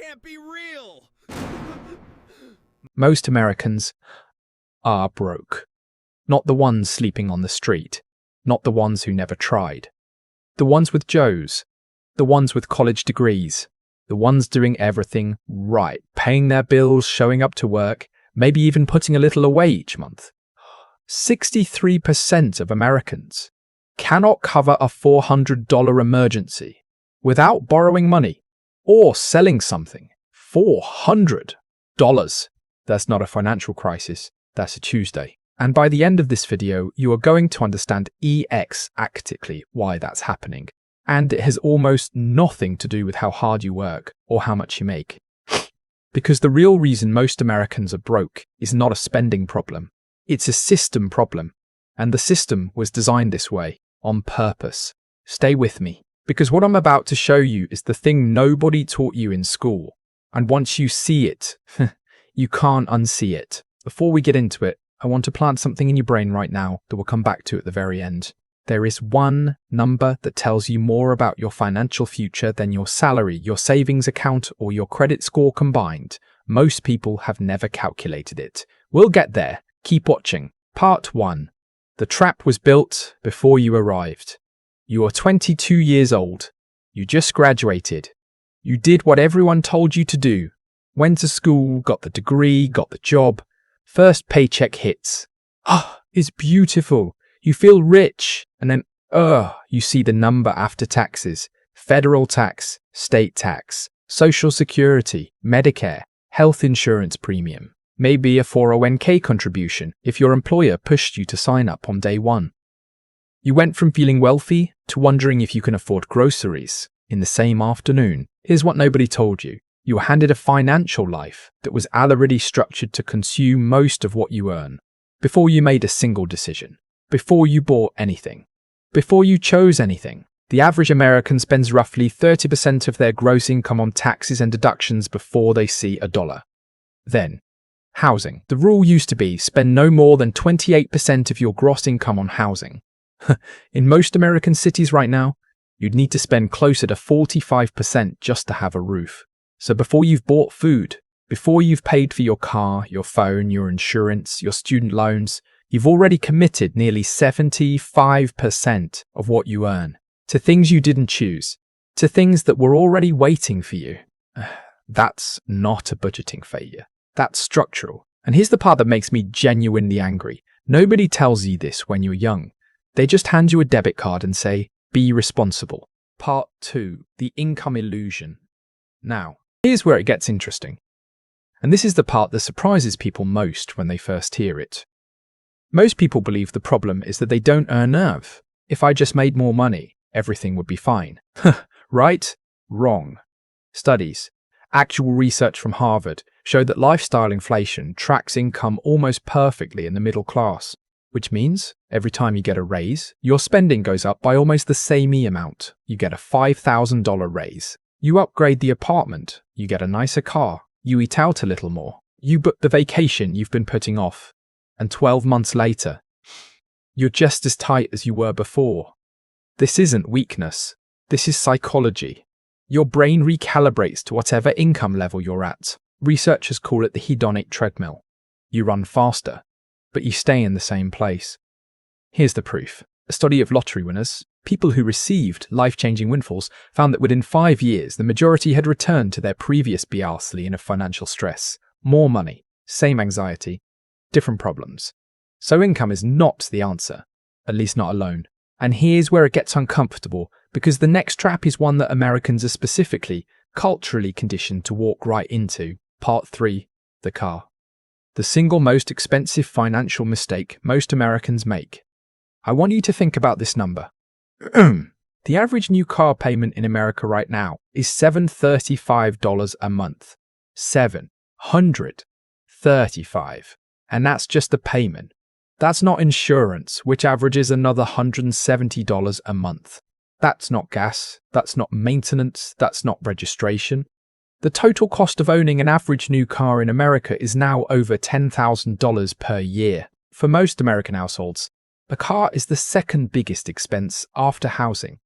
can't be real! Most Americans are broke. Not the ones sleeping on the street. Not the ones who never tried. The ones with Joes. The ones with college degrees. The ones doing everything right. Paying their bills, showing up to work, maybe even putting a little away each month. 63% of Americans cannot cover a $400 emergency without borrowing money or selling something. $400. That's not a financial crisis, that's a Tuesday. And by the end of this video, you are going to understand exactly why that's happening. And it has almost nothing to do with how hard you work or how much you make. Because the real reason most Americans are broke is not a spending problem. It's a system problem. And the system was designed this way, on purpose. Stay with me, because what I'm about to show you is the thing nobody taught you in school. And once you see it, you can't unsee it. Before we get into it, I want to plant something in your brain right now that we'll come back to at the very end. There is one number that tells you more about your financial future than your salary, your savings account, or your credit score combined. Most people have never calculated it. We'll get there. Keep watching. Part 1. The trap was built before you arrived. You are 22 years old. You just graduated. You did what everyone told you to do. Went to school, got the degree, got the job. First paycheck hits. It's beautiful. You feel rich. And then, you see the number after taxes. Federal tax, state tax, Social Security, Medicare, health insurance premium. Maybe a 401k contribution if your employer pushed you to sign up on day one. You went from feeling wealthy to wondering if you can afford groceries in the same afternoon. Here's what nobody told you. You were handed a financial life that was already structured to consume most of what you earn. Before you made a single decision. Before you bought anything. Before you chose anything. The average American spends roughly 30% of their gross income on taxes and deductions before they see a dollar. Then, housing. The rule used to be spend no more than 28% of your gross income on housing. In most American cities right now, you'd need to spend closer to 45% just to have a roof. So before you've bought food, before you've paid for your car, your phone, your insurance, your student loans, you've already committed nearly 75% of what you earn to things you didn't choose, to things that were already waiting for you. That's not a budgeting failure. That's structural. And here's the part that makes me genuinely angry. Nobody tells you this when you're young. They just hand you a debit card and say, be responsible. Part 2. The income illusion. Now, here's where it gets interesting. And this is the part that surprises people most when they first hear it. Most people believe the problem is that they don't earn enough. If I just made more money, everything would be fine. Right? Wrong. Studies, actual research from Harvard, show that lifestyle inflation tracks income almost perfectly in the middle class, which means every time you get a raise, your spending goes up by almost the same amount. You get a $5,000 raise. You upgrade the apartment. You get a nicer car. You eat out a little more. You book the vacation you've been putting off. And 12 months later, you're just as tight as you were before. This isn't weakness. This is psychology. Your brain recalibrates to whatever income level you're at. Researchers call it the hedonic treadmill. You run faster, but you stay in the same place. Here's the proof. A study of lottery winners, people who received life-changing windfalls, found that within 5 years, the majority had returned to their previous biasley of financial stress. More money, same anxiety, different problems. So income is not the answer, at least not alone. And here's where it gets uncomfortable, because the next trap is one that Americans are specifically, culturally conditioned to walk right into. Part 3. The car. The single most expensive financial mistake most Americans make. I want you to think about this number. The average new car payment in America right now is $735 a month. $735. And that's just the payment. That's not insurance, which averages another $170 a month. That's not gas, that's not maintenance, that's not registration. The total cost of owning an average new car in America is now over $10,000 per year. For most American households, a car is the second biggest expense after housing.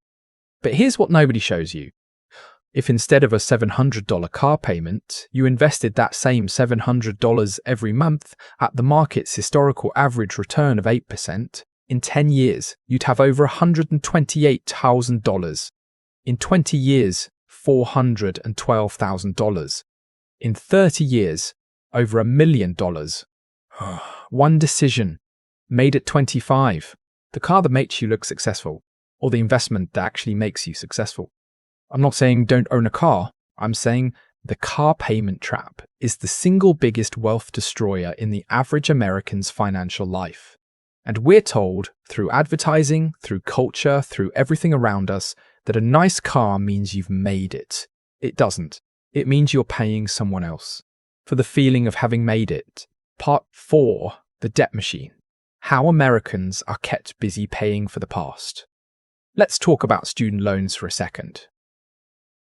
But here's what nobody shows you. If instead of a $700 car payment, you invested that same $700 every month at the market's historical average return of 8%, in 10 years, you'd have over $128,000. In 20 years, $412,000. In 30 years, over $1 million. One decision, made at 25, the car that makes you look successful, or the investment that actually makes you successful. I'm not saying don't own a car, I'm saying the car payment trap is the single biggest wealth destroyer in the average American's financial life. And we're told, through advertising, through culture, through everything around us, that a nice car means you've made it. It doesn't. It means you're paying someone else for the feeling of having made it. Part 4, the debt machine. How Americans are kept busy paying for the past. Let's talk about student loans for a second.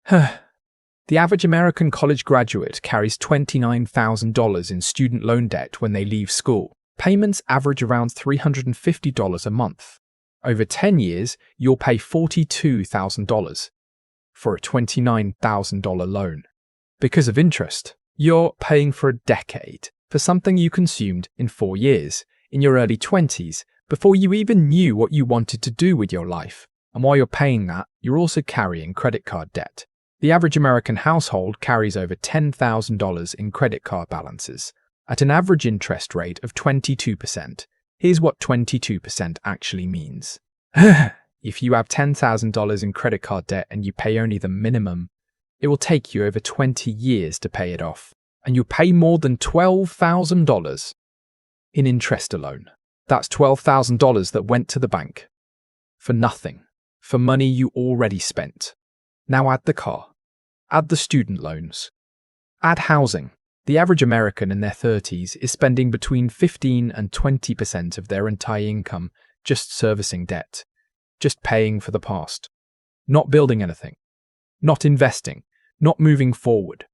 The average American college graduate carries $29,000 in student loan debt when they leave school. Payments average around $350 a month. Over 10 years, you'll pay $42,000 for a $29,000 loan. Because of interest, you're paying for a decade for something you consumed in 4 years, in your early 20s, before you even knew what you wanted to do with your life. And while you're paying that, you're also carrying credit card debt. The average American household carries over $10,000 in credit card balances, at an average interest rate of 22%. Here's what 22% actually means. If you have $10,000 in credit card debt and you pay only the minimum, it will take you over 20 years to pay it off, and you'll pay more than $12,000 in interest alone. That's $12,000 that went to the bank for nothing, for money you already spent. Now add the car, add the student loans, add housing. The average American in their 30s is spending between 15 and 20% of their entire income just servicing debt, just paying for the past, not building anything, not investing, not moving forward,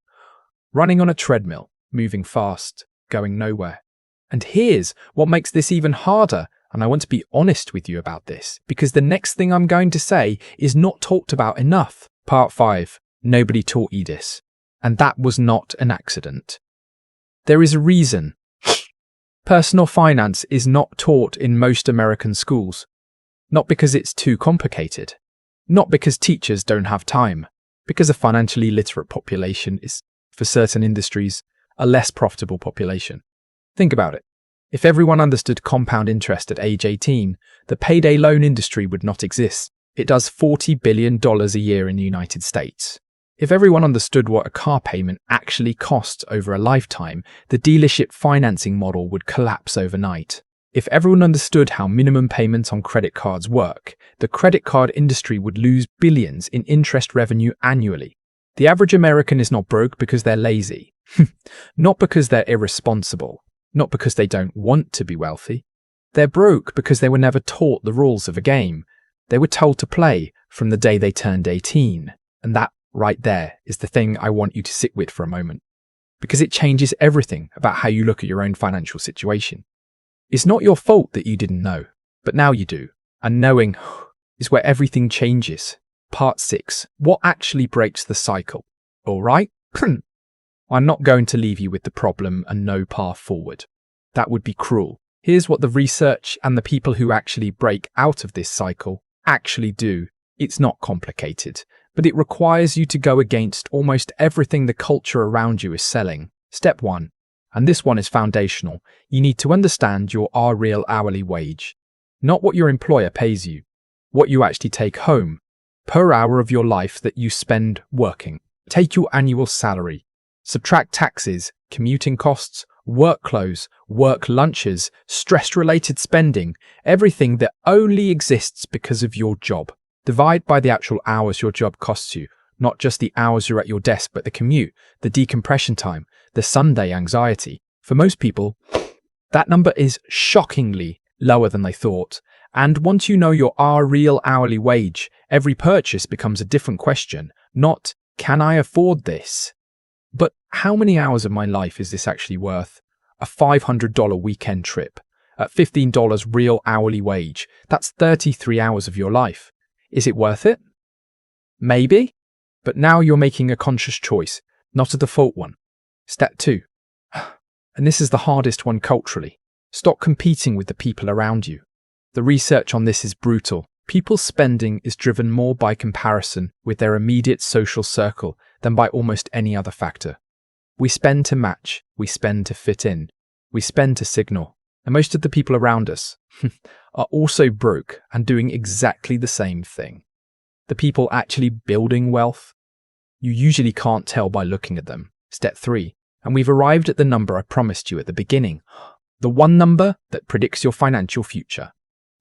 running on a treadmill, moving fast, going nowhere. And here's what makes this even harder, and I want to be honest with you about this, because the next thing I'm going to say is not talked about enough. Part 5. Nobody taught you this. And that was not an accident. There is a reason. Personal finance is not taught in most American schools. Not because it's too complicated. Not because teachers don't have time. Because a financially literate population is, for certain industries, a less profitable population. Think about it. If everyone understood compound interest at age 18, the payday loan industry would not exist. It does $40 billion a year in the United States. If everyone understood what a car payment actually costs over a lifetime, the dealership financing model would collapse overnight. If everyone understood how minimum payments on credit cards work, the credit card industry would lose billions in interest revenue annually. The average American is not broke because they're lazy. Not because they're irresponsible. Not because they don't want to be wealthy. They're broke because they were never taught the rules of a game. They were told to play from the day they turned 18. And that right there is the thing I want you to sit with for a moment. Because it changes everything about how you look at your own financial situation. It's not your fault that you didn't know, but now you do. And knowing is where everything changes. Part 6. What actually breaks the cycle? All right? I'm not going to leave you with the problem and no path forward. That would be cruel. Here's what the research and the people who actually break out of this cycle actually do. It's not complicated, but it requires you to go against almost everything the culture around you is selling. Step 1, and this one is foundational. You need to understand your real hourly wage. Not what your employer pays you, what you actually take home per hour of your life that you spend working. Take your annual salary. Subtract taxes, commuting costs, work clothes, work lunches, stress-related spending, everything that only exists because of your job. Divide by the actual hours your job costs you, not just the hours you're at your desk, but the commute, the decompression time, the Sunday anxiety. For most people, that number is shockingly lower than they thought. And once you know your real hourly wage, every purchase becomes a different question, not, can I afford this? But how many hours of my life is this actually worth? A $500 weekend trip. At $15 real hourly wage, that's 33 hours of your life. Is it worth it? Maybe. But now you're making a conscious choice, not a default one. Step 2. And this is the hardest one culturally. Stop competing with the people around you. The research on this is brutal. People's spending is driven more by comparison with their immediate social circle than by almost any other factor. We spend to match, we spend to fit in, we spend to signal. And most of the people around us are also broke and doing exactly the same thing. The people actually building wealth, you usually can't tell by looking at them. Step 3. And we've arrived at the number I promised you at the beginning. The one number that predicts your financial future.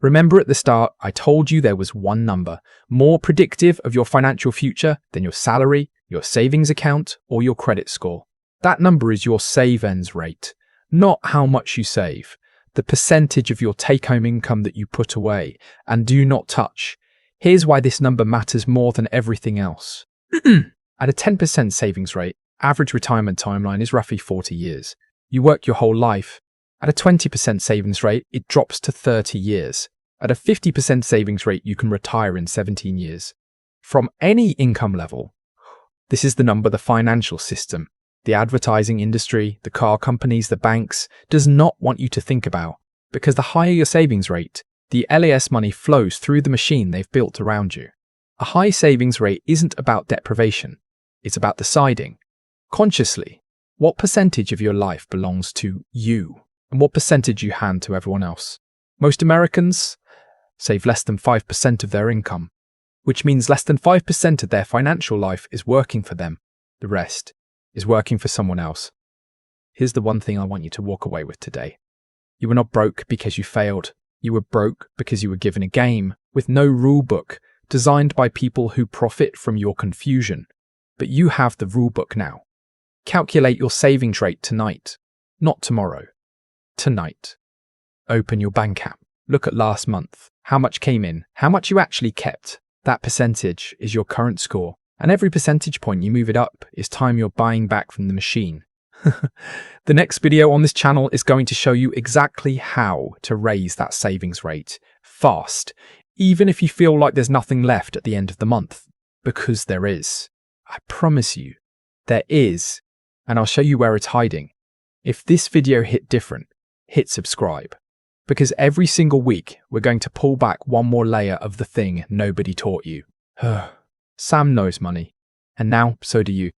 Remember at the start, I told you there was one number more predictive of your financial future than your salary, your savings account, or your credit score. That number is your save-ends rate, not how much you save, the percentage of your take-home income that you put away and do not touch. Here's why this number matters more than everything else. At a 10% savings rate, average retirement timeline is roughly 40 years. You work your whole life. At a 20% savings rate, it drops to 30 years. At a 50% savings rate, you can retire in 17 years. From any income level, this is the number the financial system, the advertising industry, the car companies, the banks, does not want you to think about. Because the higher your savings rate, the LAS money flows through the machine they've built around you. A high savings rate isn't about deprivation. It's about deciding, consciously, what percentage of your life belongs to you and what percentage you hand to everyone else. Most Americans save less than 5% of their income, which means less than 5% of their financial life is working for them. The rest is working for someone else. Here's the one thing I want you to walk away with today. You were not broke because you failed. You were broke because you were given a game with no rule book designed by people who profit from your confusion. But you have the rule book now. Calculate your savings rate tonight, not tomorrow. Tonight. Open your bank app. Look at last month. How much came in? How much you actually kept? That percentage is your current score. And every percentage point you move it up is time you're buying back from the machine. The next video on this channel is going to show you exactly how to raise that savings rate fast, even if you feel like there's nothing left at the end of the month. Because there is. I promise you, there is. And I'll show you where it's hiding. If this video hit different, hit subscribe. Because every single week, we're going to pull back one more layer of the thing nobody taught you. Sam knows money. And now, so do you.